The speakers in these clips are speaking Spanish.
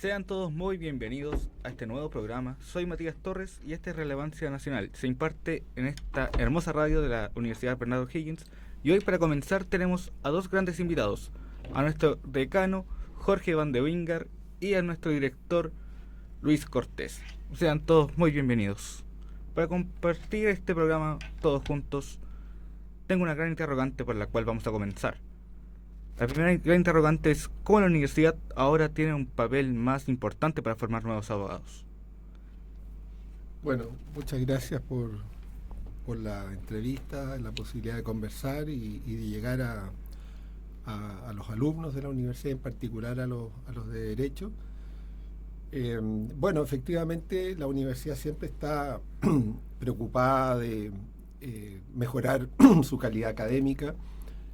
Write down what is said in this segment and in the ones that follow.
Sean todos muy bienvenidos a este nuevo programa. Soy Matías Torres y esta es Relevancia Nacional. Se imparte en esta hermosa radio de la Universidad Bernardo Higgins. Y hoy, para comenzar, tenemos a dos grandes invitados: a nuestro decano Jorge Van de Wingar y a nuestro director Luis Cortés. Sean todos muy bienvenidos. Para compartir este programa todos juntos, tengo una gran interrogante por la cual vamos a comenzar. La primera gran interrogante es: ¿cómo la universidad ahora tiene un papel más importante para formar nuevos abogados? Bueno, muchas gracias por la entrevista, la posibilidad de conversar y de llegar a los alumnos de la universidad, en particular a los de Derecho. Bueno, efectivamente la universidad siempre está preocupada de mejorar su calidad académica,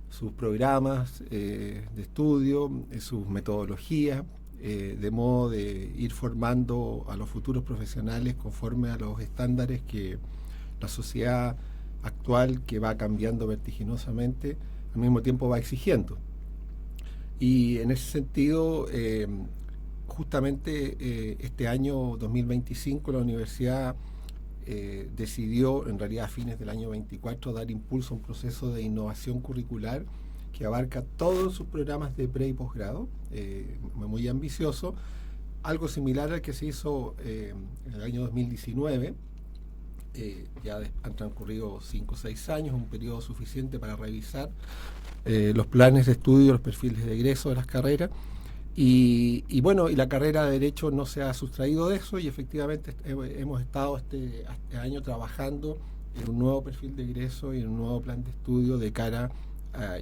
sus programas de estudio, sus metodologías, de modo de ir formando a los futuros profesionales conforme a los estándares que la sociedad actual, que va cambiando vertiginosamente, al mismo tiempo va exigiendo. Y en ese sentido, justamente este año 2025 la universidad decidió, en realidad a fines del año 24, dar impulso a un proceso de innovación curricular que abarca todos sus programas de pre y posgrado, muy ambicioso, algo similar al que se hizo en el año 2019. Han transcurrido 5 o 6 años, un periodo suficiente para revisar los planes de estudio, los perfiles de egreso de las carreras. Y bueno, y la carrera de Derecho no se ha sustraído de eso, y efectivamente hemos estado este año trabajando en un nuevo perfil de egreso y en un nuevo plan de estudio de cara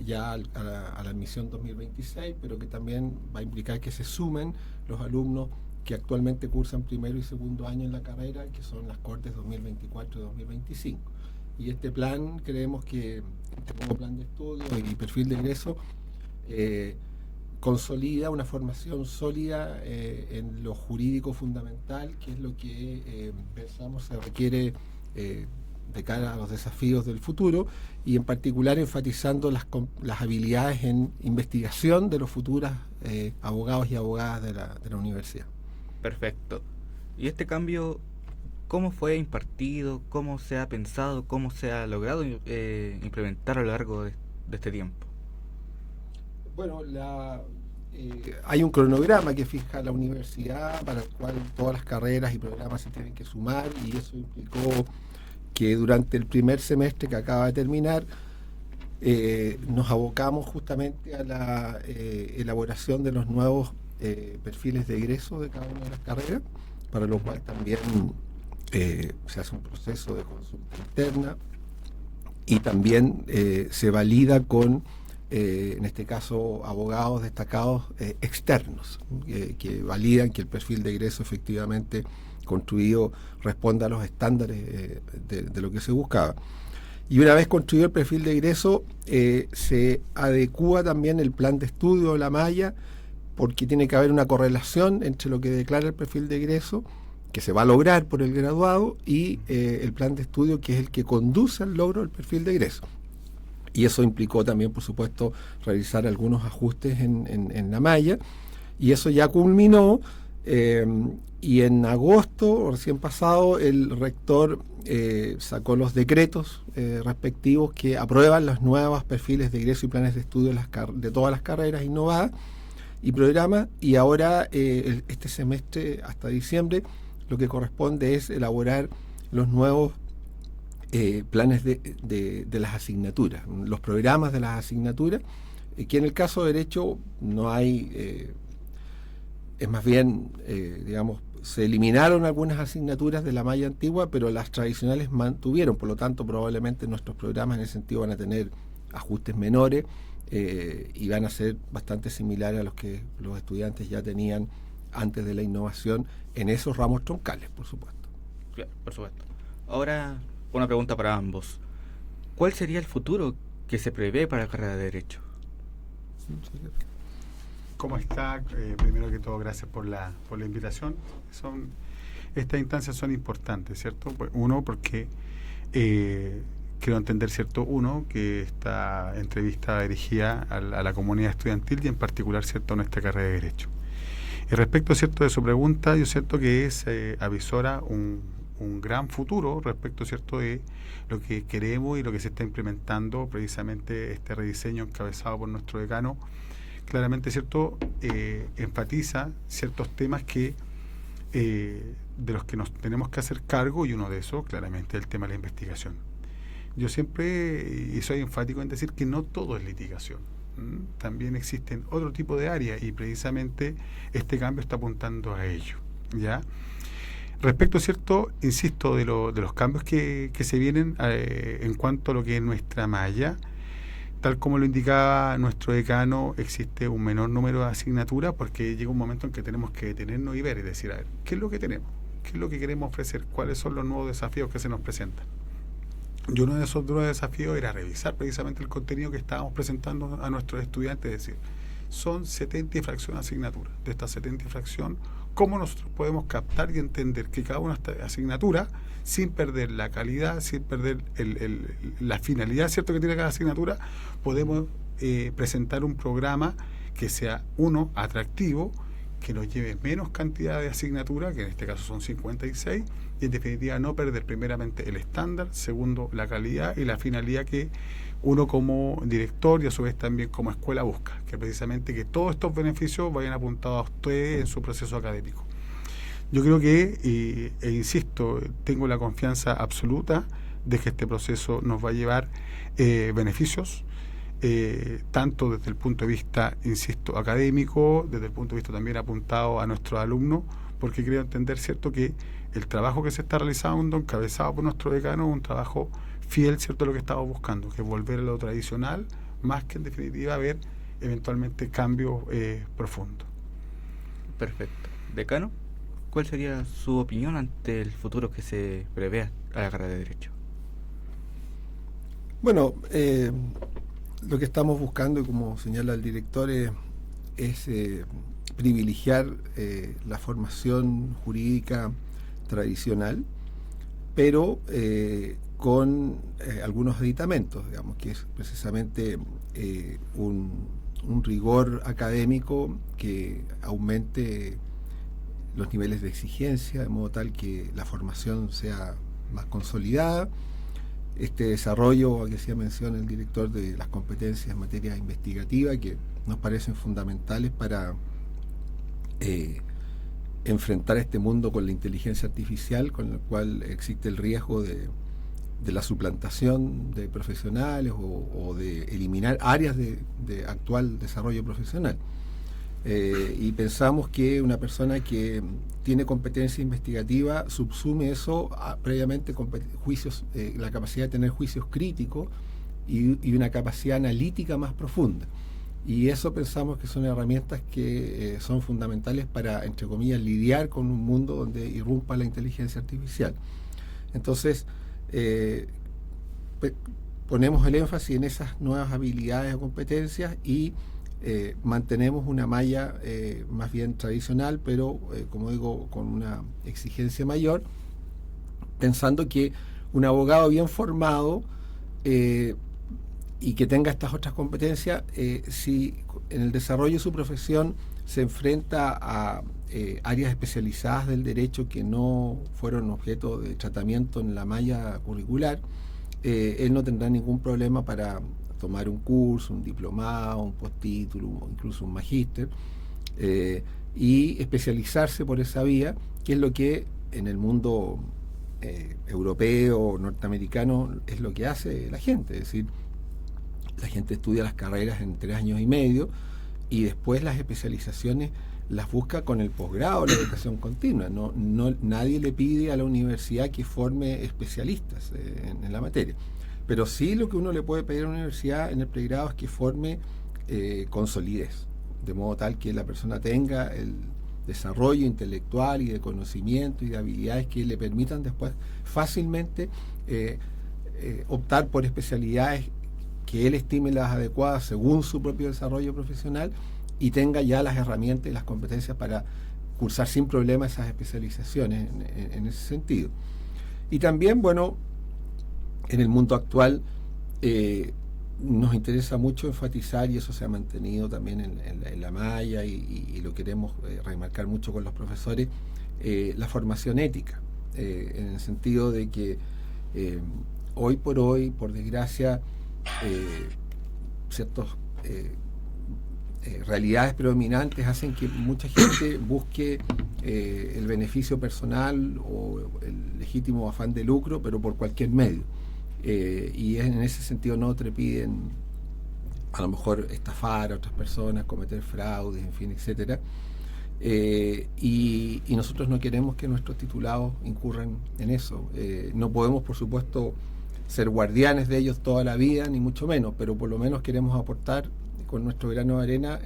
ya a la admisión 2026, pero que también va a implicar que se sumen los alumnos que actualmente cursan primero y segundo año en la carrera, que son las cortes 2024 y 2025. Y este plan, creemos que este nuevo plan de estudio y perfil de egreso consolida una formación sólida en lo jurídico fundamental, que es lo que pensamos se requiere de cara a los desafíos del futuro, y en particular enfatizando las habilidades en investigación de los futuros abogados y abogadas de la universidad. Perfecto. ¿Y este cambio cómo fue impartido? ¿Cómo se ha pensado? ¿Cómo se ha logrado implementar a lo largo de este tiempo? Bueno, hay un cronograma que fija la universidad para el cual todas las carreras y programas se tienen que sumar, y eso implicó que durante el primer semestre que acaba de terminar nos abocamos justamente a la elaboración de los nuevos perfiles de egreso de cada una de las carreras, para lo cual también se hace un proceso de consulta interna y también se valida con en este caso abogados destacados externos que validan que el perfil de egreso efectivamente construido responda a los estándares de lo que se buscaba. Y una vez construido el perfil de egreso, se adecúa también el plan de estudio de la malla, porque tiene que haber una correlación entre lo que declara el perfil de egreso, que se va a lograr por el graduado, y el plan de estudio, que es el que conduce al logro del perfil de egreso. Y eso implicó también, por supuesto, realizar algunos ajustes en la malla, y eso ya culminó, y en agosto, recién pasado, el rector sacó los decretos respectivos que aprueban los nuevos perfiles de egreso y planes de estudio de todas las carreras innovadas y programas, y ahora este semestre hasta diciembre lo que corresponde es elaborar los nuevos planes de las asignaturas, los programas de las asignaturas, que en el caso de Derecho no hay, es más bien, digamos, se eliminaron algunas asignaturas de la malla antigua, pero las tradicionales mantuvieron, por lo tanto probablemente nuestros programas en ese sentido van a tener ajustes menores y van a ser bastante similares a los que los estudiantes ya tenían antes de la innovación en esos ramos troncales, por supuesto. Claro, por supuesto. Ahora, una pregunta para ambos: ¿cuál sería el futuro que se prevé para la carrera de Derecho? ¿Cómo está? Primero que todo, gracias por la invitación. Estas instancias son importantes, ¿cierto? Pues, uno, porque quiero entender, ¿cierto? Uno, que esta entrevista dirigida a la comunidad estudiantil y en particular, ¿cierto?, a nuestra carrera de Derecho. Y respecto, ¿cierto?, de su pregunta, yo siento que es avisora un gran futuro respecto, ¿cierto?, de lo que queremos y lo que se está implementando, precisamente este rediseño encabezado por nuestro decano. Claramente, ¿cierto?, enfatiza ciertos temas que de los que nos tenemos que hacer cargo, y uno de esos, claramente, es el tema de la investigación. Yo siempre, y soy enfático en decir que no todo es litigación. También existen otro tipo de áreas y precisamente este cambio está apuntando a ello, ¿ya? Respecto, ¿cierto?, insisto, de los cambios que se vienen en cuanto a lo que es nuestra malla, tal como lo indicaba nuestro decano, existe un menor número de asignaturas porque llega un momento en que tenemos que detenernos y ver y decir, a ver, ¿qué es lo que tenemos? ¿Qué es lo que queremos ofrecer? ¿Cuáles son los nuevos desafíos que se nos presentan? Y uno de esos nuevos desafíos era revisar precisamente el contenido que estábamos presentando a nuestros estudiantes, es decir, son 70 y fracción asignaturas. De estas 70 y fracción, ¿cómo nosotros podemos captar y entender que cada una de estas asignaturas, sin perder la calidad, sin perder la finalidad, ¿cierto?, que tiene cada asignatura, podemos presentar un programa que sea, uno, atractivo, que nos lleve menos cantidad de asignaturas, que en este caso son 56, y en definitiva no perder primeramente el estándar, segundo la calidad y la finalidad que uno como director y a su vez también como escuela busca, que precisamente que todos estos beneficios vayan apuntados a ustedes en su proceso académico. Yo creo que, e insisto, tengo la confianza absoluta de que este proceso nos va a llevar beneficios, tanto desde el punto de vista, insisto, académico, desde el punto de vista también apuntado a nuestros alumnos, porque creo entender, ¿cierto?, que el trabajo que se está realizando, encabezado por nuestro decano, es un trabajo fiel, ¿cierto?, a lo que estamos buscando, que es volver a lo tradicional, más que en definitiva ver eventualmente cambios profundos. Perfecto. Decano, ¿cuál sería su opinión ante el futuro que se prevé a la carrera de Derecho? Bueno, lo que estamos buscando, y como señala el director, es privilegiar la formación jurídica tradicional, pero con algunos aditamentos, digamos, que es precisamente un rigor académico que aumente los niveles de exigencia, de modo tal que la formación sea más consolidada. Este desarrollo que hacía mención el director de las competencias en materia investigativa, que nos parecen fundamentales para enfrentar este mundo con la inteligencia artificial, con el cual existe el riesgo de la suplantación de profesionales o de eliminar áreas de actual desarrollo profesional. Y pensamos que una persona que tiene competencia investigativa subsume eso previamente juicios, la capacidad de tener juicios críticos y una capacidad analítica más profunda. Y eso pensamos que son herramientas que son fundamentales para, entre comillas, lidiar con un mundo donde irrumpa la inteligencia artificial. Entonces, ponemos el énfasis en esas nuevas habilidades o competencias y mantenemos una malla más bien tradicional, pero como digo, con una exigencia mayor, pensando que un abogado bien formado y que tenga estas otras competencias, si en el desarrollo de su profesión se enfrenta a áreas especializadas del derecho que no fueron objeto de tratamiento en la malla curricular, él no tendrá ningún problema para tomar un curso, un diplomado, un postítulo, incluso un magíster, y especializarse por esa vía, que es lo que en el mundo europeo, norteamericano, es lo que hace la gente. Es decir, la gente estudia las carreras en 3 años y medio y después las especializaciones las busca con el posgrado, la educación continua. Nadie le pide a la universidad que forme especialistas en la materia. Pero sí lo que uno le puede pedir a la universidad en el pregrado es que forme con solidez, de modo tal que la persona tenga el desarrollo intelectual y de conocimiento y de habilidades que le permitan después fácilmente optar por especialidades que él estime las adecuadas según su propio desarrollo profesional y tenga ya las herramientas y las competencias para cursar sin problema esas especializaciones en ese sentido. Y también, bueno, en el mundo actual nos interesa mucho enfatizar, y eso se ha mantenido también en la malla, y lo queremos remarcar mucho con los profesores, la formación ética, en el sentido de que hoy, por desgracia, ciertas realidades predominantes hacen que mucha gente busque el beneficio personal o el legítimo afán de lucro, pero por cualquier medio. Y en ese sentido no trepiden a lo mejor estafar a otras personas, cometer fraudes, en fin, etcétera. Y nosotros no queremos que nuestros titulados incurran en eso. No podemos, por supuesto, ser guardianes de ellos toda la vida, ni mucho menos, pero por lo menos queremos aportar con nuestro grano de arena,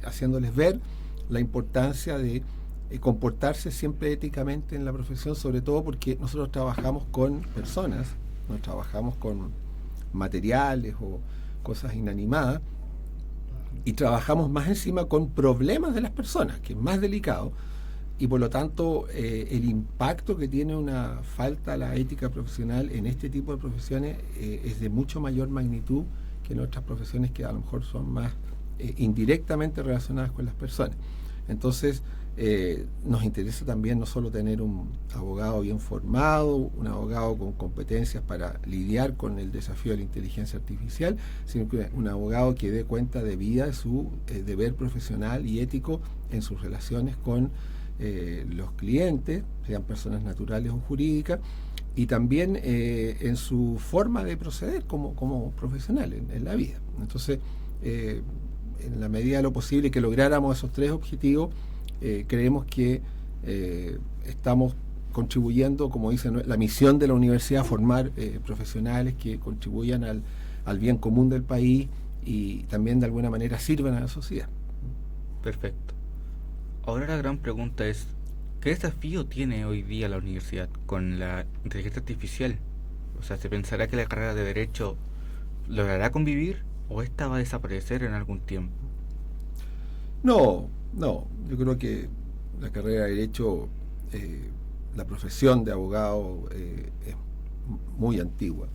haciéndoles ver la importancia de comportarse siempre éticamente en la profesión, sobre todo porque nosotros trabajamos con personas, no trabajamos con materiales o cosas inanimadas, y trabajamos más encima con problemas de las personas, que es más delicado, y por lo tanto el impacto que tiene una falta a la ética profesional en este tipo de profesiones es de mucho mayor magnitud que en otras profesiones que a lo mejor son más indirectamente relacionadas con las personas. Entonces nos interesa también no solo tener un abogado bien formado, un abogado con competencias para lidiar con el desafío de la inteligencia artificial, sino que un abogado que dé cuenta de vida de su deber profesional y ético en sus relaciones con los clientes, sean personas naturales o jurídicas, y también en su forma de proceder como profesional en la vida. Entonces, en la medida de lo posible que lográramos esos tres objetivos, creemos que estamos contribuyendo, como dice la misión de la universidad, a formar profesionales que contribuyan al bien común del país y también de alguna manera sirvan a la sociedad. Perfecto. Ahora la gran pregunta es, ¿qué desafío tiene hoy día la universidad con la inteligencia artificial? O sea, ¿se pensará que la carrera de Derecho logrará convivir o esta va a desaparecer en algún tiempo? No, yo creo que la carrera de Derecho, la profesión de abogado es muy antigua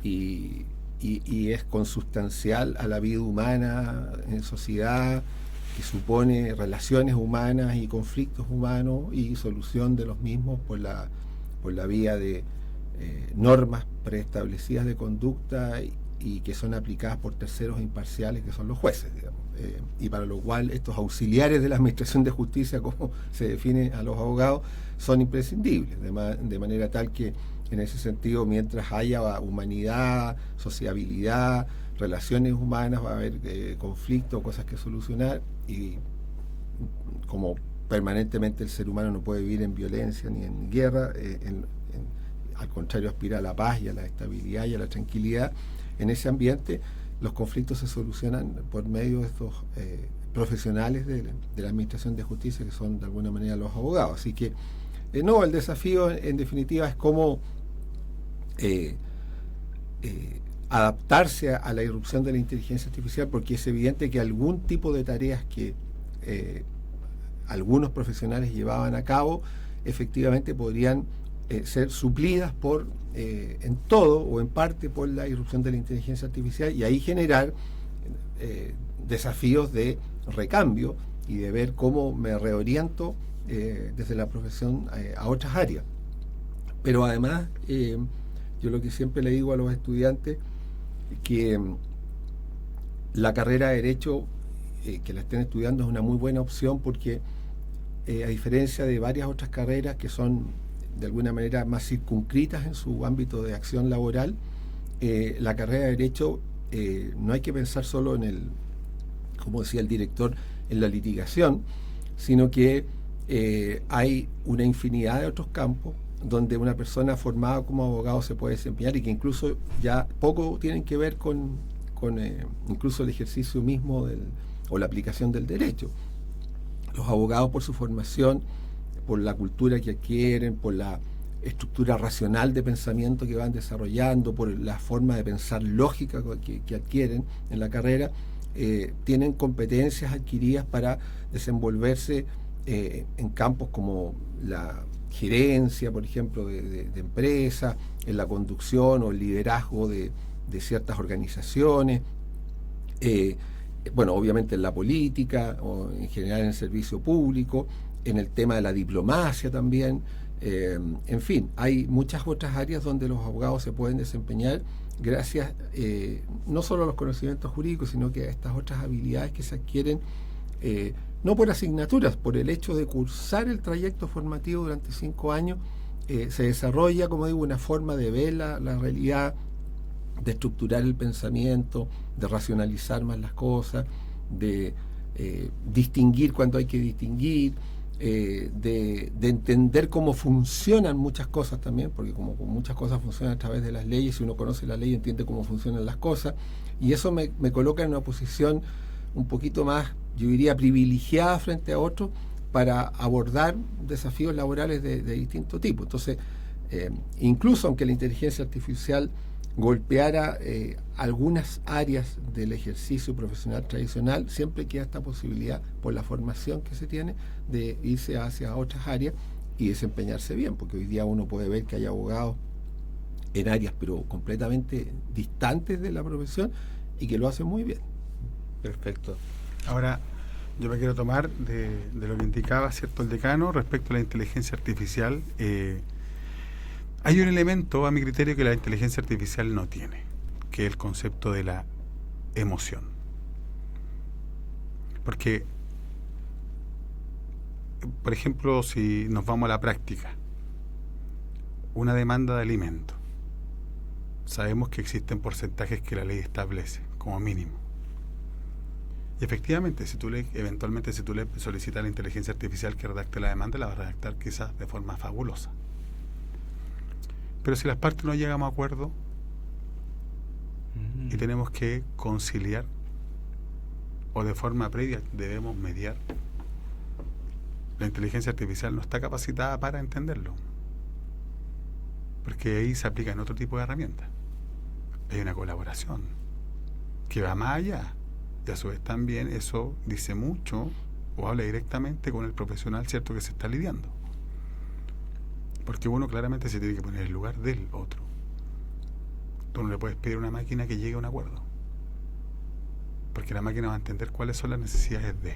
y es consustancial a la vida humana en sociedad, que supone relaciones humanas y conflictos humanos y solución de los mismos por la vía de normas preestablecidas de conducta y que son aplicadas por terceros imparciales, que son los jueces, digamos. Y para lo cual estos auxiliares de la Administración de Justicia, como se define a los abogados, son imprescindibles, de manera tal que en ese sentido, mientras haya humanidad, sociabilidad, relaciones humanas, va a haber conflictos, cosas que solucionar, y como permanentemente el ser humano no puede vivir en violencia ni en guerra, al contrario aspira a la paz y a la estabilidad y a la tranquilidad, en ese ambiente los conflictos se solucionan por medio de estos profesionales de la Administración de Justicia, que son de alguna manera los abogados. Así que no, el desafío en definitiva es cómo adaptarse a la irrupción de la inteligencia artificial, porque es evidente que algún tipo de tareas que algunos profesionales llevaban a cabo efectivamente podrían ser suplidas en todo o en parte por la irrupción de la inteligencia artificial, y ahí generar desafíos de recambio y de ver cómo me reoriento desde la profesión a otras áreas. Pero además, yo lo que siempre le digo a los estudiantes, que la carrera de Derecho que la estén estudiando es una muy buena opción, porque a diferencia de varias otras carreras que son de alguna manera más circunscritas en su ámbito de acción laboral, la carrera de Derecho no hay que pensar solo como decía el director, en la litigación, sino que hay una infinidad de otros campos donde una persona formada como abogado se puede desempeñar, y que incluso ya poco tienen que ver con incluso el ejercicio mismo o la aplicación del derecho. Los abogados, por su formación, por la cultura que adquieren, por la estructura racional de pensamiento que van desarrollando, por la forma de pensar lógica que adquieren en la carrera, tienen competencias adquiridas para desenvolverse en campos como la gerencia, por ejemplo, de empresas, en la conducción o el liderazgo de de ciertas organizaciones, bueno, obviamente en la política, o en general en el servicio público, en el tema de la diplomacia también. En fin, hay muchas otras áreas donde los abogados se pueden desempeñar gracias no solo a los conocimientos jurídicos, sino que a estas otras habilidades que se adquieren no por asignaturas, por el hecho de cursar el trayecto formativo durante 5 años. Se desarrolla, como digo, una forma de ver la realidad, de estructurar el pensamiento, de racionalizar más las cosas, de distinguir cuando hay que distinguir, de entender cómo funcionan muchas cosas también, porque como muchas cosas funcionan a través de las leyes, si uno conoce la ley entiende cómo funcionan las cosas, y eso me coloca en una posición un poquito más, yo diría, privilegiada frente a otros para abordar desafíos laborales de distinto tipo. Entonces, incluso aunque la inteligencia artificial golpeara algunas áreas del ejercicio profesional tradicional, siempre queda esta posibilidad, por la formación que se tiene, de irse hacia otras áreas y desempeñarse bien, porque hoy día uno puede ver que hay abogados en áreas pero completamente distantes de la profesión y que lo hacen muy bien. Perfecto. Ahora, yo me quiero tomar de lo que indicaba, ¿cierto?, el decano respecto a la inteligencia artificial. Hay un elemento, a mi criterio, que la inteligencia artificial no tiene, que es el concepto de la emoción. Porque, por ejemplo, si nos vamos a la práctica, una demanda de alimento, sabemos que existen porcentajes que la ley establece, como mínimo. Y efectivamente, eventualmente si tú le solicitas a la inteligencia artificial que redacte la demanda, la va a redactar quizás de forma fabulosa. Pero si las partes no llegamos a acuerdo y tenemos que conciliar, o de forma previa debemos mediar, la inteligencia artificial no está capacitada para entenderlo, porque ahí se aplican otro tipo de herramientas. Hay una colaboración que va más allá, y a su vez también eso dice mucho o habla directamente con el profesional, ¿cierto?, que se está lidiando. Porque uno claramente se tiene que poner en el lugar del otro. Tú no le puedes pedir a una máquina que llegue a un acuerdo, porque la máquina va a entender cuáles son las necesidades de.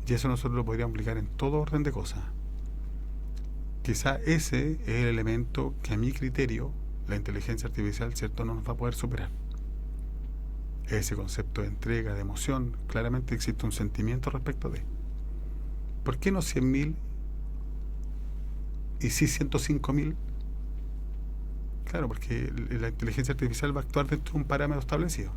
Y eso nosotros lo podríamos aplicar en todo orden de cosas. Quizá ese es el elemento que a mi criterio la inteligencia artificial, ¿cierto?, no nos va a poder superar. Ese concepto de entrega, de emoción, claramente existe un sentimiento respecto de. ¿Por qué no 100.000 y sí 105.000? Claro, porque la inteligencia artificial va a actuar dentro de un parámetro establecido.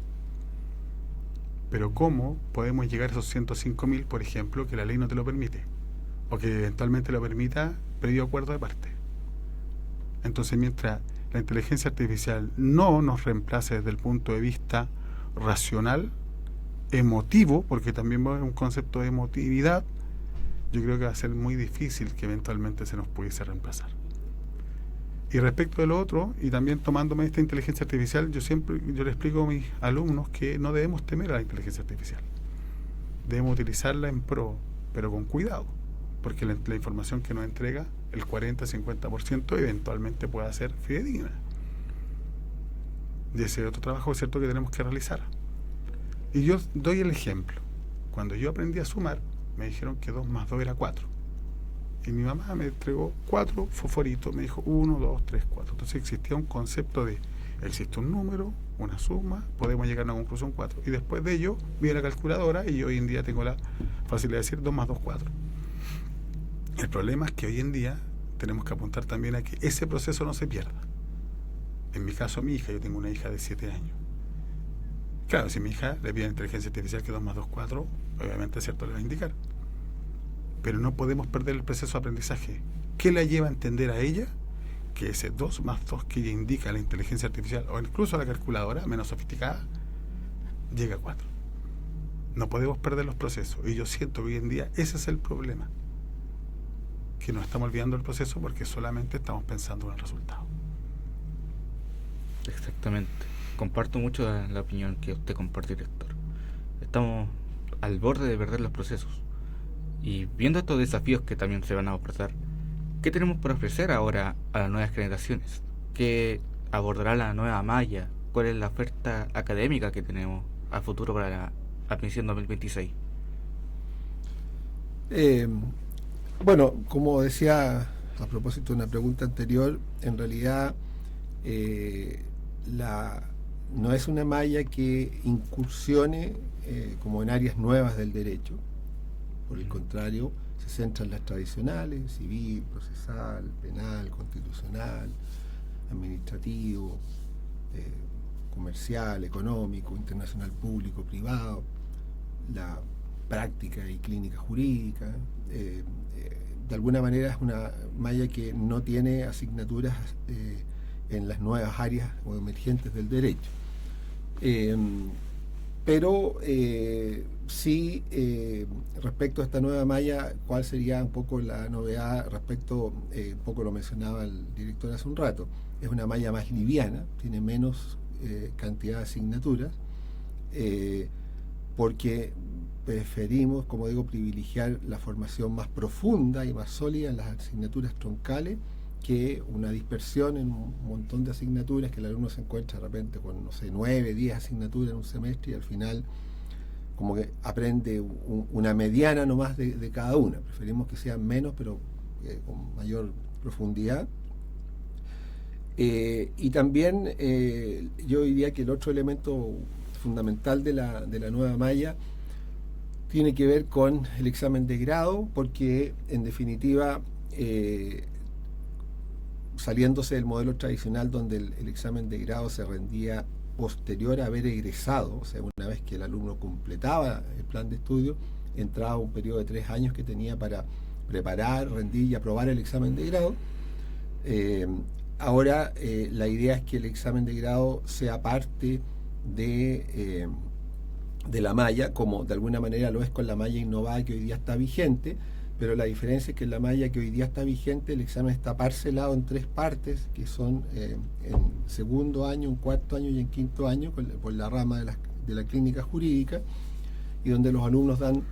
Pero ¿cómo podemos llegar a esos 105.000, por ejemplo, que la ley no te lo permite? O que eventualmente lo permita previo acuerdo de parte. Entonces, mientras la inteligencia artificial no nos reemplace desde el punto de vista racional, emotivo, porque también es un concepto de emotividad, yo creo que va a ser muy difícil que eventualmente se nos pudiese reemplazar. Y respecto de lo otro, y también tomándome esta inteligencia artificial, yo le explico a mis alumnos que no debemos temer a la inteligencia artificial. Debemos utilizarla en pro, pero con cuidado, porque la información que nos entrega, el 40-50% eventualmente pueda ser fidedigna. Y ese otro trabajo es cierto que tenemos que realizar. Y yo doy el ejemplo. Cuando yo aprendí a sumar, me dijeron que 2 más 2 era 4. Y mi mamá me entregó 4 fosforitos, me dijo 1, 2, 3, 4. Entonces existía un concepto de, existe un número, una suma, podemos llegar a una conclusión 4. Y después de ello, vi la calculadora y hoy en día tengo la facilidad de decir 2 más 2, 4. El problema es que hoy en día tenemos que apuntar también a que ese proceso no se pierda. En mi caso, mi hija, yo tengo una hija de 7 años. Claro, si mi hija le pide a la inteligencia artificial que 2 más 2, 4, obviamente es cierto, le va a indicar. Pero no podemos perder el proceso de aprendizaje. ¿Qué la lleva a entender a ella? Que ese 2 más 2 que ella indica a la inteligencia artificial, o incluso a la calculadora menos sofisticada, llega a 4. No podemos perder los procesos. Y yo siento que hoy en día ese es el problema. Que nos estamos olvidando del proceso porque solamente estamos pensando en el resultado. Exactamente. Comparto mucho la opinión que usted comparte, director. Estamos al borde de perder los procesos. Y viendo estos desafíos que también se van a abordar, ¿qué tenemos por ofrecer ahora a las nuevas generaciones? Que abordará la nueva malla? ¿Cuál es la oferta académica que tenemos a futuro para la admisión 2026? Bueno, como decía a propósito de una pregunta anterior, en realidad no es una malla que incursione como en áreas nuevas del derecho. Por el contrario, se centra en las tradicionales: civil, procesal, penal, constitucional, administrativo, comercial, económico, internacional, público, privado, la práctica y clínica jurídica. De alguna manera es una malla que no tiene asignaturas en las nuevas áreas o emergentes del derecho. Pero sí, respecto a esta nueva malla, ¿cuál sería un poco la novedad respecto, un poco lo mencionaba el director hace un rato? Es una malla más liviana, tiene menos cantidad de asignaturas, porque preferimos, como digo, privilegiar la formación más profunda y más sólida en las asignaturas troncales que una dispersión en un montón de asignaturas, que el alumno se encuentra de repente con, no sé, 9, 10 asignaturas en un semestre y al final como que aprende una mediana nomás de cada una. Preferimos que sean menos, pero con mayor profundidad. Y también yo diría que el otro elemento fundamental de la nueva malla tiene que ver con el examen de grado, porque en definitiva, saliéndose del modelo tradicional donde el examen de grado se rendía posterior a haber egresado, o sea, una vez que el alumno completaba el plan de estudio, entraba un periodo de 3 años que tenía para preparar, rendir y aprobar el examen de grado. Ahora la idea es que el examen de grado sea parte de la malla, como de alguna manera lo es con la malla innovada que hoy día está vigente, pero la diferencia es que en la malla que hoy día está vigente el examen está parcelado en 3 partes, que son en segundo año, en cuarto año y en quinto año, por la rama de la clínica jurídica, y donde los alumnos dan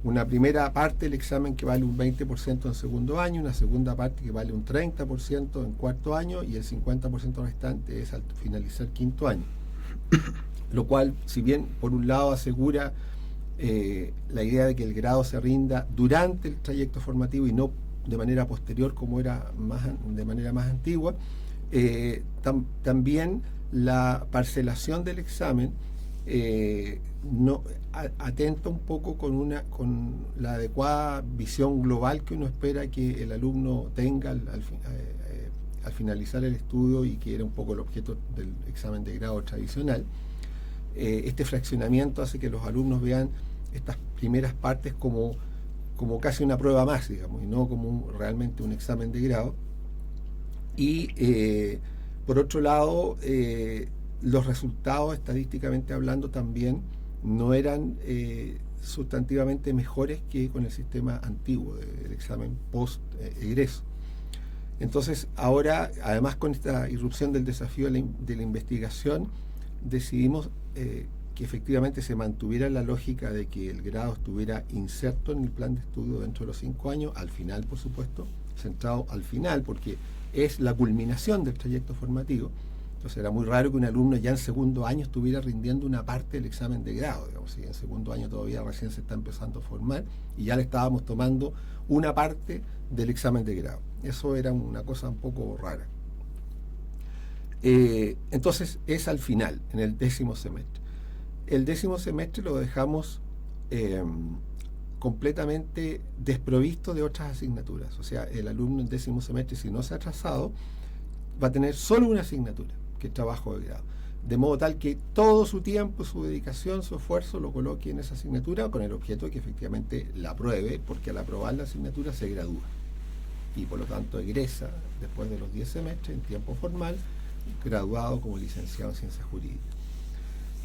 una primera parte del examen que vale un 20% en segundo año, una segunda parte que vale un 30% en cuarto año y el 50% restante es al finalizar quinto año. Lo cual, si bien por un lado asegura la idea de que el grado se rinda durante el trayecto formativo y no de manera posterior como era de manera más antigua, también la parcelación del examen atenta un poco con la adecuada visión global que uno espera que el alumno tenga al finalizar el estudio, y que era un poco el objeto del examen de grado tradicional. Este fraccionamiento hace que los alumnos vean estas primeras partes como casi una prueba más, digamos, y no como realmente un examen de grado. Y por otro lado, los resultados, estadísticamente hablando, también no eran sustantivamente mejores que con el sistema antiguo del examen post-egreso. Entonces, ahora, además con esta irrupción del desafío de la investigación, decidimos que efectivamente se mantuviera la lógica de que el grado estuviera inserto en el plan de estudio dentro de los 5 años, al final, por supuesto, centrado al final, porque es la culminación del trayecto formativo. Entonces era muy raro que un alumno ya en segundo año estuviera rindiendo una parte del examen de grado, digamos, si en segundo año todavía recién se está empezando a formar y ya le estábamos tomando una parte del examen de grado. Eso era una cosa un poco rara. Entonces es al final, en el 10º semestre. El 10º semestre lo dejamos completamente desprovisto de otras asignaturas. O sea, el alumno en 10º semestre, si no se ha atrasado, va a tener solo una asignatura, que es trabajo de grado. De modo tal que todo su tiempo, su dedicación, su esfuerzo lo coloque en esa asignatura, con el objeto de que efectivamente la apruebe, porque al aprobar la asignatura se gradúa. Y por lo tanto egresa después de los 10 semestres en tiempo formal, graduado como licenciado en Ciencias Jurídicas.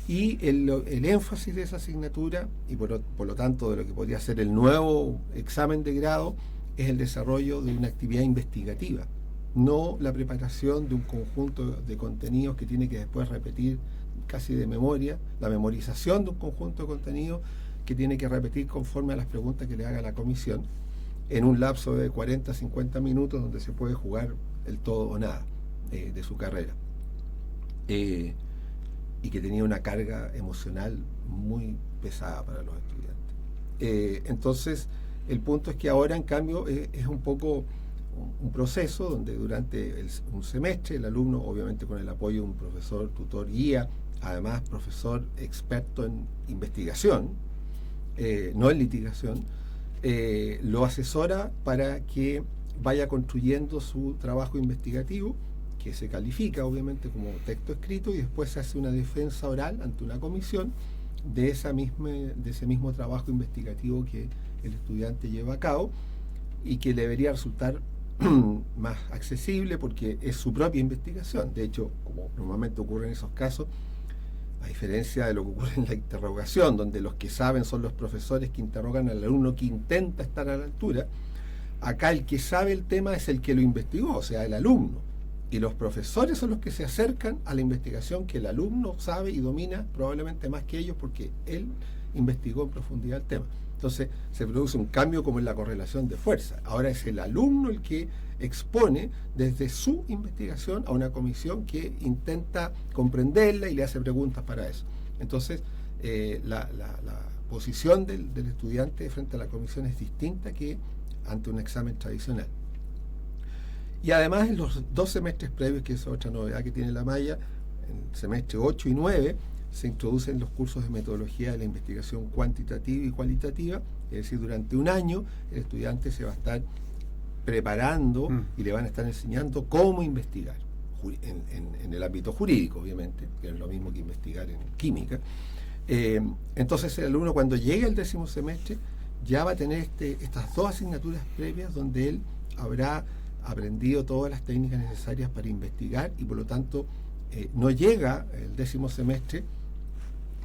Y el énfasis de esa asignatura, y por lo tanto de lo que podría ser el nuevo examen de grado, es el desarrollo de una actividad investigativa, no la preparación de un conjunto de contenidos que tiene que después repetir casi de memoria, la memorización de un conjunto de contenidos que tiene que repetir conforme a las preguntas que le haga la comisión, en un lapso de 40, 50 minutos donde se puede jugar el todo o nada de su carrera. y que tenía una carga emocional muy pesada para los estudiantes. Entonces, el punto es que ahora, en cambio, es un poco un proceso donde durante un semestre el alumno, obviamente con el apoyo de un profesor, tutor, guía, además profesor experto en investigación, no en litigación, lo asesora para que vaya construyendo su trabajo investigativo, que se califica obviamente como texto escrito, y después se hace una defensa oral ante una comisión de ese mismo trabajo investigativo que el estudiante lleva a cabo, y que debería resultar más accesible porque es su propia investigación. De hecho, como normalmente ocurre en esos casos, a diferencia de lo que ocurre en la interrogación, donde los que saben son los profesores que interrogan al alumno que intenta estar a la altura, acá el que sabe el tema es el que lo investigó, o sea, el alumno. Y los profesores son los que se acercan a la investigación que el alumno sabe y domina probablemente más que ellos, porque él investigó en profundidad el tema. Entonces se produce un cambio como en la correlación de fuerza. Ahora es el alumno el que expone desde su investigación a una comisión que intenta comprenderla y le hace preguntas para eso. Entonces la posición del estudiante frente a la comisión es distinta que ante un examen tradicional. Y además en los 2 semestres previos, que es otra novedad que tiene la malla, en el semestre 8 y 9, se introducen los cursos de metodología de la investigación cuantitativa y cualitativa, es decir, durante un año el estudiante se va a estar preparando y le van a estar enseñando cómo investigar, en el ámbito jurídico, obviamente, que es lo mismo que investigar en química. Entonces el alumno, cuando llegue al 10º semestre, ya va a tener estas 2 asignaturas previas donde él habrá aprendido todas las técnicas necesarias para investigar, y por lo tanto no llega el 10º semestre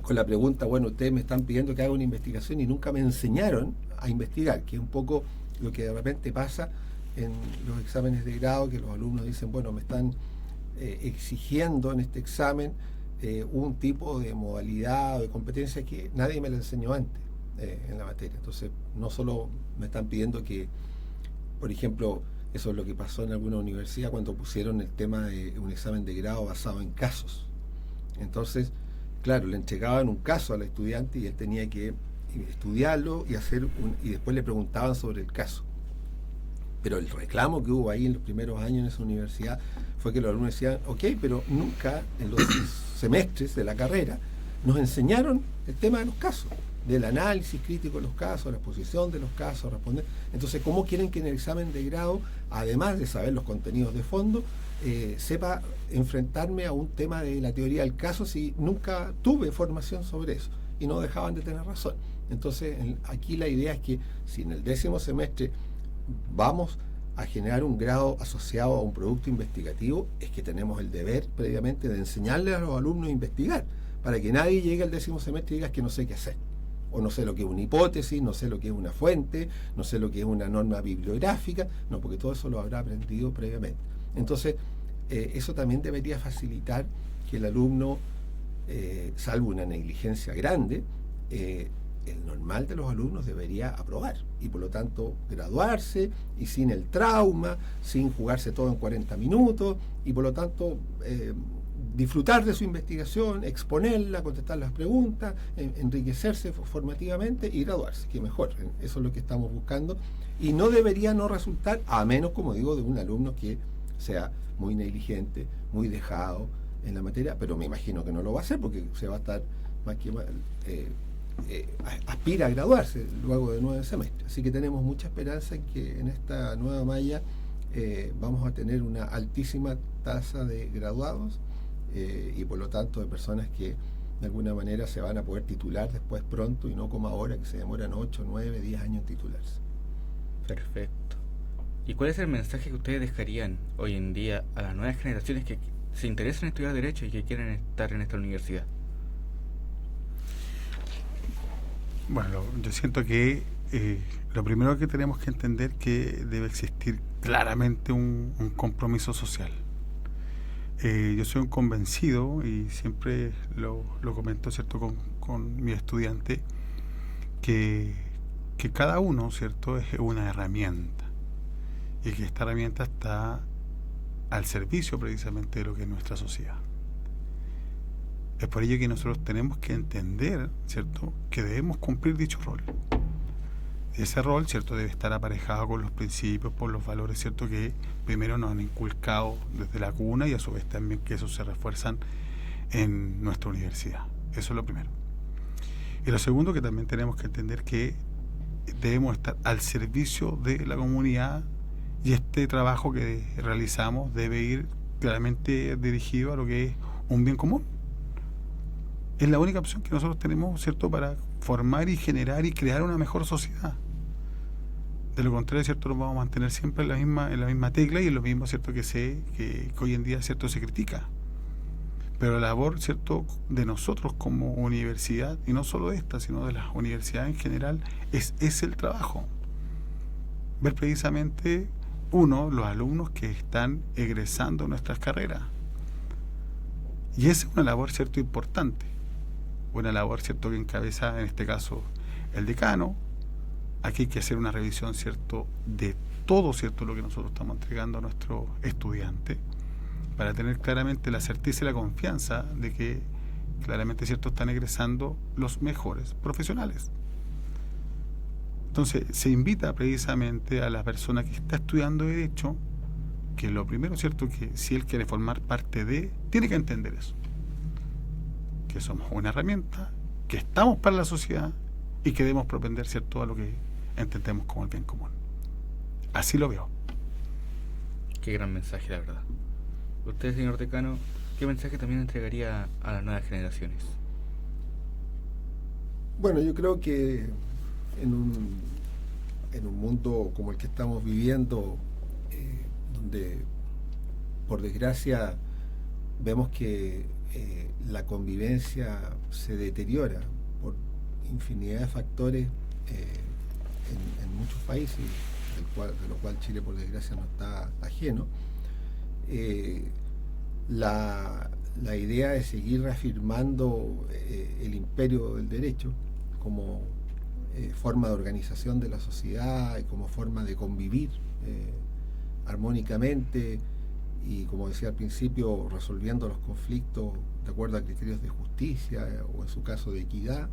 con la pregunta, bueno, ustedes me están pidiendo que haga una investigación y nunca me enseñaron a investigar, que es un poco lo que de repente pasa en los exámenes de grado, que los alumnos dicen, bueno, me están exigiendo en este examen un tipo de modalidad o de competencia que nadie me la enseñó antes en la materia. Entonces, no solo me están pidiendo que, por ejemplo, eso es lo que pasó en alguna universidad cuando pusieron el tema de un examen de grado basado en casos. Entonces, claro, le entregaban un caso al estudiante y él tenía que estudiarlo y después le preguntaban sobre el caso. Pero el reclamo que hubo ahí en los primeros años en esa universidad fue que los alumnos decían, ok, pero nunca en los semestres de la carrera nos enseñaron el tema de los casos, del análisis crítico de los casos, la exposición de los casos, responder. Entonces, ¿cómo quieren que en el examen de grado, además de saber los contenidos de fondo, sepa enfrentarme a un tema de la teoría del caso si nunca tuve formación sobre eso? Y no dejaban de tener razón. Entonces, aquí la idea es que si en el 10º semestre vamos a generar un grado asociado a un producto investigativo, es que tenemos el deber previamente de enseñarle a los alumnos a investigar, para que nadie llegue al 10º semestre y diga que no sé qué hacer, o no sé lo que es una hipótesis, no sé lo que es una fuente, no sé lo que es una norma bibliográfica, no, porque todo eso lo habrá aprendido previamente. Entonces, eso también debería facilitar que el alumno, salvo una negligencia grande, el normal de los alumnos debería aprobar y por lo tanto graduarse, y sin el trauma, sin jugarse todo en 40 minutos, y por lo tanto disfrutar de su investigación, exponerla, contestar las preguntas, enriquecerse formativamente y graduarse, que mejor. Eso es lo que estamos buscando, y no debería no resultar, a menos, como digo, de un alumno que sea muy negligente, muy dejado en la materia, pero me imagino que no lo va a hacer porque se va a estar más que aspira a graduarse luego de 9 semestres. Así que tenemos mucha esperanza en que en esta nueva malla vamos a tener una altísima tasa de graduados y por lo tanto de personas que de alguna manera se van a poder titular después pronto, y no como ahora que se demoran 8, 9, 10 años en titularse. Perfecto. ¿Y cuál es el mensaje que ustedes dejarían hoy en día a las nuevas generaciones que se interesan en estudiar Derecho y que quieren estar en esta universidad? Bueno, yo siento que lo primero que tenemos que entender es que debe existir claramente un compromiso social. Yo soy un convencido, y siempre lo comento, ¿cierto?, con mi estudiante, que cada uno, ¿cierto?, es una herramienta, y que esta herramienta está al servicio precisamente de lo que es nuestra sociedad. Es por ello que nosotros tenemos que entender, ¿cierto?, que debemos cumplir dicho rol. Ese rol, ¿cierto?, debe estar aparejado con los principios, por los valores, ¿cierto?, que primero nos han inculcado desde la cuna y a su vez también que esos se refuerzan en nuestra universidad. Eso es lo primero. Y lo segundo, que también tenemos que entender que debemos estar al servicio de la comunidad y este trabajo que realizamos debe ir claramente dirigido a lo que es un bien común. Es la única opción que nosotros tenemos, ¿cierto?, para formar y generar y crear una mejor sociedad. De lo contrario, ¿cierto?, nos vamos a mantener siempre en la misma tecla y en lo mismo, ¿cierto?, que hoy en día, ¿cierto?, se critica. Pero la labor, ¿cierto?, de nosotros como universidad, y no solo esta, sino de las universidades en general, es el trabajo. Ver precisamente, los alumnos que están egresando nuestras carreras. Y esa es una labor, ¿cierto?, importante. Una labor, ¿cierto?, que encabeza, en este caso, el decano. Aquí hay que hacer una revisión, ¿cierto?, de todo, ¿cierto?, lo que nosotros estamos entregando a nuestros estudiantes, para tener claramente la certeza y la confianza de que claramente, ¿cierto?, están egresando los mejores profesionales. Entonces, se invita precisamente a la persona que está estudiando Derecho, que lo primero, ¿cierto?, que si él quiere formar parte de, tiene que entender eso. Que somos una herramienta, que estamos para la sociedad y que debemos propender, ¿cierto?, a lo que entendemos como el bien común. Así lo veo. Qué gran mensaje, la verdad. Usted, señor decano, ¿qué mensaje también entregaría a las nuevas generaciones? Bueno, yo creo que en un mundo como el que estamos viviendo, donde por desgracia vemos que la convivencia se deteriora por infinidad de factores en muchos países, de lo cual Chile por desgracia no está ajeno. La idea de seguir reafirmando el imperio del derecho como forma de organización de la sociedad y como forma de convivir armónicamente y, como decía al principio, resolviendo los conflictos de acuerdo a criterios de justicia o en su caso de equidad,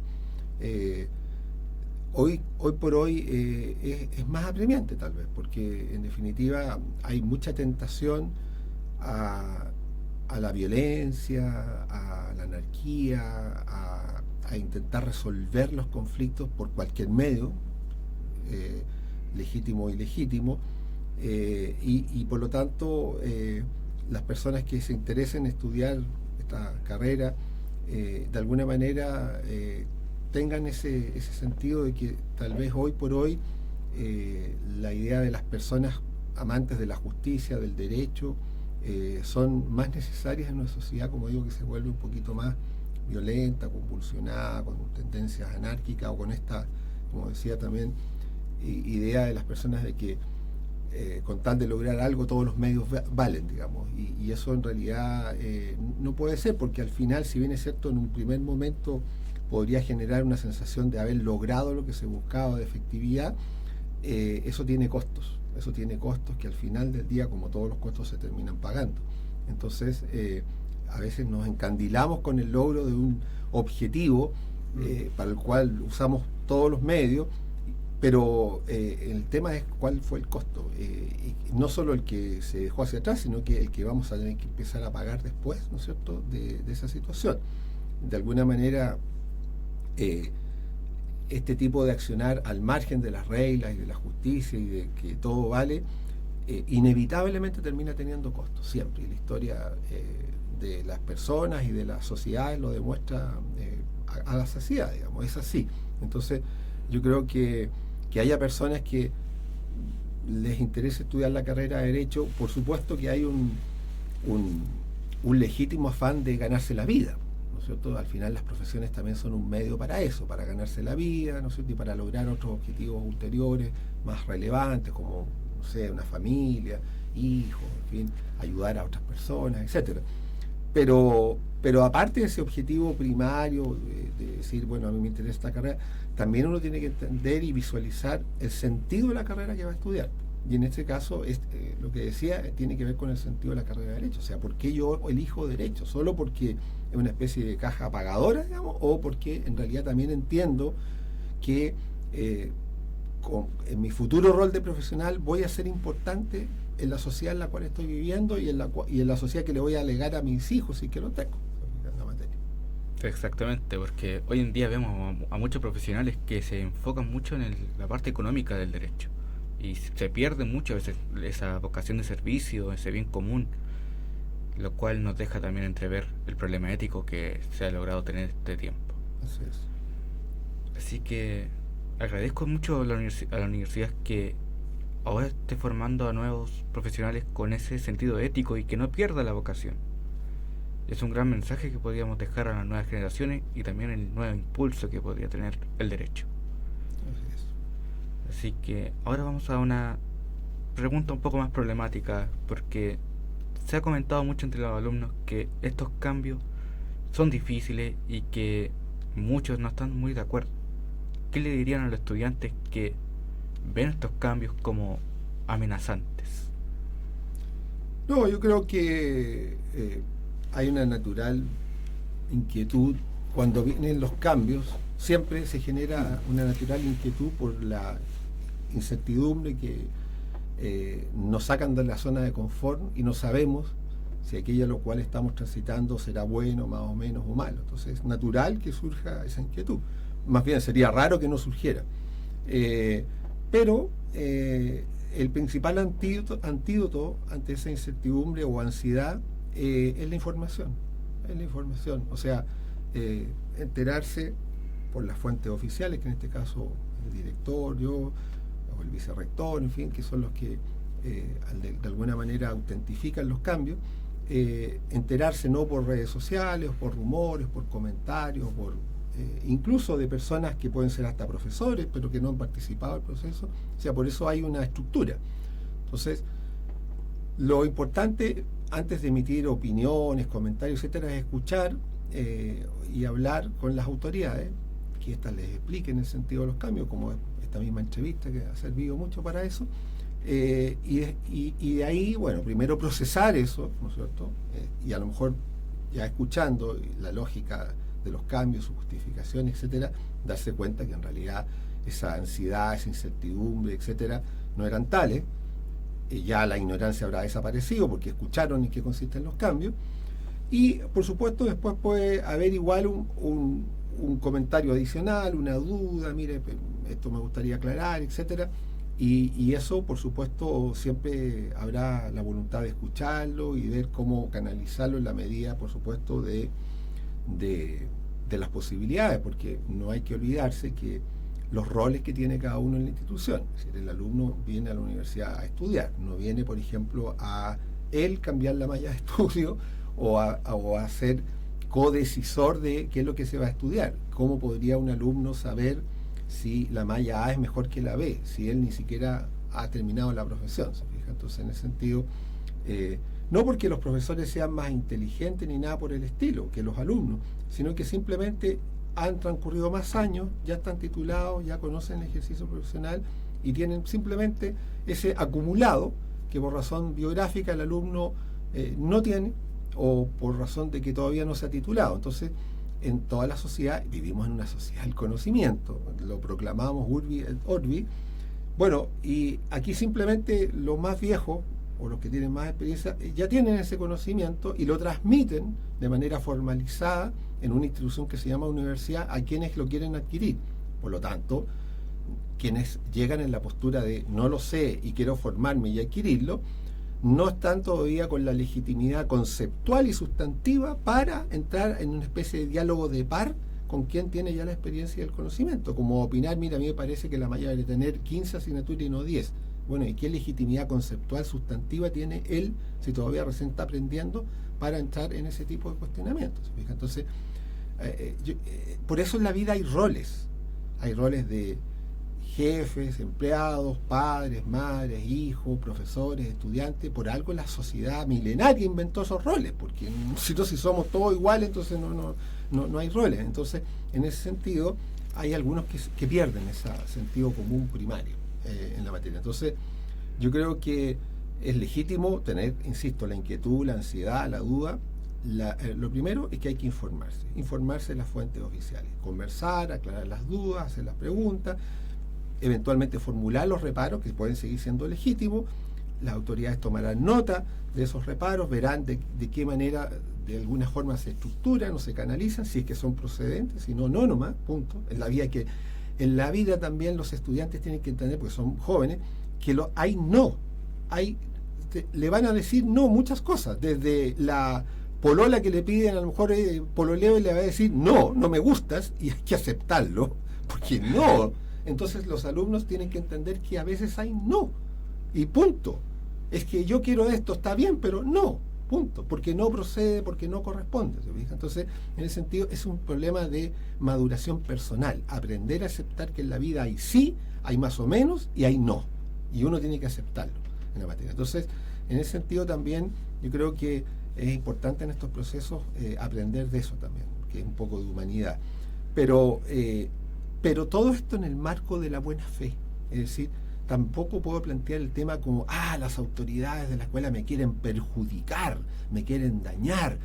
hoy por hoy es más apremiante tal vez, porque en definitiva hay mucha tentación a la violencia, a la anarquía, a intentar resolver los conflictos por cualquier medio, legítimo o ilegítimo, y por lo tanto las personas que se interesen en estudiar esta carrera de alguna manera tengan ese sentido de que tal vez hoy por hoy la idea de las personas amantes de la justicia, del derecho, son más necesarias en una sociedad, como digo, que se vuelve un poquito más violenta, convulsionada, con tendencias anárquicas o con esta, como decía también, idea de las personas de que con tal de lograr algo todos los medios valen, digamos, y eso en realidad no puede ser, porque al final, si bien es cierto, en un primer momento podría generar una sensación de haber logrado lo que se buscaba de efectividad, eso tiene costos que al final del día, como todos los costos, se terminan pagando. Entonces, a veces nos encandilamos con el logro de un objetivo para el cual usamos todos los medios, pero el tema es cuál fue el costo, y no solo el que se dejó hacia atrás, sino que el que vamos a tener que empezar a pagar después, ¿no es cierto?, de esa situación. De alguna manera, este tipo de accionar al margen de las reglas y de la justicia y de que todo vale, inevitablemente termina teniendo costos, siempre. Y la historia de las personas y de las sociedades lo demuestra a la saciedad, digamos, es así. Entonces, yo creo que haya personas que les interese estudiar la carrera de Derecho, por supuesto que hay un legítimo afán de ganarse la vida, ¿no es cierto? Al final las profesiones también son un medio para eso, para ganarse la vida, ¿no es cierto?, y para lograr otros objetivos ulteriores más relevantes, como, no sé, una familia, hijos, en fin, ayudar a otras personas, etcétera. Pero aparte de ese objetivo primario de decir, bueno, a mí me interesa esta carrera, también uno tiene que entender y visualizar el sentido de la carrera que va a estudiar. y en este caso lo que decía tiene que ver con el sentido de la carrera de Derecho. O sea, ¿por qué yo elijo Derecho? ¿Solo porque es una especie de caja pagadora, digamos, o porque en realidad también entiendo que en mi futuro rol de profesional voy a ser importante en la sociedad en la cual estoy viviendo y en la sociedad que le voy a legar a mis hijos si que lo tengo en la materia? Exactamente, porque hoy en día vemos a muchos profesionales que se enfocan mucho en la parte económica del derecho y se pierde mucho a veces esa vocación de servicio, ese bien común, lo cual nos deja también entrever el problema ético que se ha logrado tener este tiempo. Así es. Así que agradezco mucho a la universidad que ahora esté formando a nuevos profesionales con ese sentido ético y que no pierda la vocación. Es un gran mensaje que podríamos dejar a las nuevas generaciones y también el nuevo impulso que podría tener el derecho. Así es. Así que ahora vamos a una pregunta un poco más problemática, porque se ha comentado mucho entre los alumnos que estos cambios son difíciles y que muchos no están muy de acuerdo. ¿Qué le dirían a los estudiantes que ven estos cambios como amenazantes? No, yo creo que hay una natural inquietud. Cuando vienen los cambios, siempre se genera una natural inquietud por la incertidumbre que nos sacan de la zona de confort y no sabemos si aquello a lo cual estamos transitando será bueno, más o menos, o malo. Entonces es natural que surja esa inquietud. Más bien sería raro que no surgiera. Pero el principal antídoto ante esa incertidumbre o ansiedad es la información. Es la información. O sea, enterarse por las fuentes oficiales, que en este caso el director, yo, o el vicerrector, en fin, que son los que de alguna manera autentifican los cambios. Enterarse no por redes sociales, por rumores, por comentarios, por incluso de personas que pueden ser hasta profesores, pero que no han participado del proceso. O sea, por eso hay una estructura. Entonces, lo importante, antes de emitir opiniones, comentarios, etcétera, es escuchar y hablar con las autoridades, que éstas les expliquen el sentido de los cambios, como esta misma entrevista que ha servido mucho para eso. Y de ahí, bueno, primero procesar eso, ¿no es cierto? Y a lo mejor ya escuchando la lógica de los cambios, su justificación, etcétera, darse cuenta que en realidad esa ansiedad, esa incertidumbre, etcétera, no eran tales. Ya la ignorancia habrá desaparecido porque escucharon en qué consisten los cambios. Y por supuesto después puede haber igual un comentario adicional, una duda, mire, esto me gustaría aclarar, etcétera. Y eso, por supuesto, siempre habrá la voluntad de escucharlo y ver cómo canalizarlo en la medida, por supuesto, de las posibilidades, porque no hay que olvidarse que los roles que tiene cada uno en la institución. Es decir, el alumno viene a la universidad a estudiar, no viene, por ejemplo, a él cambiar la malla de estudio o a ser codecisor de qué es lo que se va a estudiar. ¿Cómo podría un alumno saber si la malla A es mejor que la B, si él ni siquiera ha terminado la profesión? ¿Se fija? Entonces, en ese sentido, no porque los profesores sean más inteligentes ni nada por el estilo que los alumnos, sino que simplemente han transcurrido más años, ya están titulados, ya conocen el ejercicio profesional y tienen simplemente ese acumulado que por razón biográfica el alumno no tiene, o por razón de que todavía no se ha titulado. Entonces, en toda la sociedad, vivimos en una sociedad del conocimiento, lo proclamamos Urbi et Orbi. Bueno, y aquí simplemente los más viejos o los que tienen más experiencia ya tienen ese conocimiento y lo transmiten de manera formalizada en una institución que se llama universidad a quienes lo quieren adquirir. Por lo tanto, quienes llegan en la postura de no lo sé y quiero formarme y adquirirlo, no están todavía con la legitimidad conceptual y sustantiva para entrar en una especie de diálogo de par con quien tiene ya la experiencia y el conocimiento, como opinar, mira, a mí me parece que la malla debe tener 15 asignaturas y no 10. Bueno, ¿y qué legitimidad conceptual sustantiva tiene él, si todavía recién está aprendiendo, para entrar en ese tipo de cuestionamientos? Entonces, por eso en la vida hay roles de jefes, empleados, padres, madres, hijos, profesores, estudiantes. Por algo la sociedad milenaria inventó esos roles, porque si somos todos iguales, entonces no hay roles. Entonces, en ese sentido, hay algunos que pierden ese sentido común primario en la materia. Entonces, Yo creo que es legítimo tener, insisto, la inquietud, la ansiedad, la duda. Lo primero es que hay que informarse en las fuentes oficiales, conversar, aclarar las dudas, hacer las preguntas, eventualmente formular los reparos que pueden seguir siendo legítimos. Las autoridades tomarán nota de esos reparos, verán de qué manera, de alguna forma, se estructuran o se canalizan, si es que son procedentes, si no, no nomás, punto. En la vida también los estudiantes tienen que entender, porque son jóvenes, que le van a decir no muchas cosas, desde la polola que le piden, a lo mejor pololeo, y le va a decir no me gustas, y hay que aceptarlo, porque no. Entonces los alumnos tienen que entender que a veces hay no, y punto. Es que yo quiero esto, está bien, pero no, punto, porque no procede, porque no corresponde, ¿se fija? Entonces, en ese sentido, es un problema de maduración personal, aprender a aceptar que en la vida hay sí, hay más o menos, y hay no, y uno tiene que aceptarlo en la materia. Entonces, en ese sentido también, yo creo que es importante en estos procesos aprender de eso también, que es un poco de humanidad. Pero todo esto en el marco de la buena fe, es decir, tampoco puedo plantear el tema como, las autoridades de la escuela me quieren perjudicar, me quieren dañar.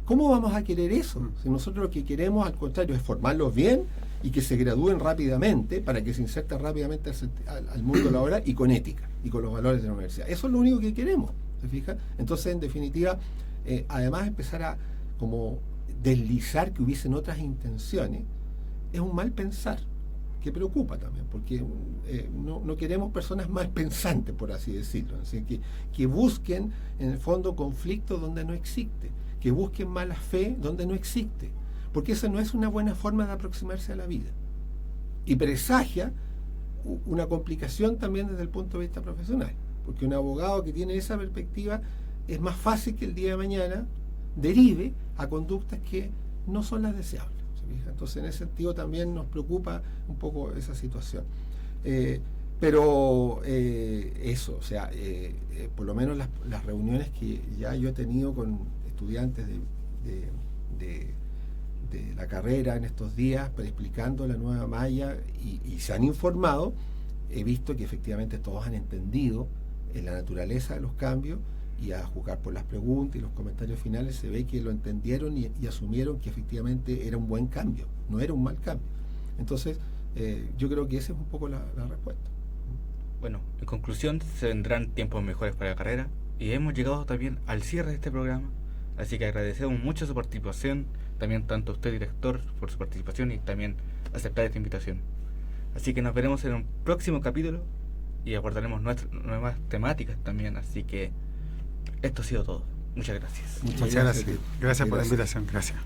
¿Cómo vamos a querer eso? Si nosotros lo que queremos, al contrario, es formarlos bien y que se gradúen rápidamente para que se inserten rápidamente al mundo laboral y con ética y con los valores de la universidad. Eso es lo único que queremos, ¿se fija? Entonces, en definitiva, además empezar a como deslizar que hubiesen otras intenciones, es un mal pensar que preocupa también, porque no queremos personas mal pensantes, por así decirlo, así que busquen en el fondo conflictos donde no existe, que busquen mala fe donde no existe, porque esa no es una buena forma de aproximarse a la vida, y presagia una complicación también desde el punto de vista profesional, porque un abogado que tiene esa perspectiva es más fácil que el día de mañana derive a conductas que no son las deseables. Entonces, en ese sentido también nos preocupa un poco esa situación. Pero eso, o sea, por lo menos las reuniones que ya yo he tenido con estudiantes de la carrera en estos días, explicando la nueva malla y se han informado, he visto que efectivamente todos han entendido la naturaleza de los cambios, y a juzgar por las preguntas y los comentarios finales se ve que lo entendieron y asumieron que efectivamente era un buen cambio, no era un mal cambio. Entonces, yo creo que esa es un poco la respuesta. Bueno, en conclusión, se vendrán tiempos mejores para la carrera y hemos llegado también al cierre de este programa, así que agradecemos mucho su participación, también tanto a usted, director, por su participación y también aceptar esta invitación. Así que nos veremos en un próximo capítulo y abordaremos nuevas temáticas también, así que esto ha sido todo. Muchas gracias. Muchas gracias. Gracias por la invitación. Gracias.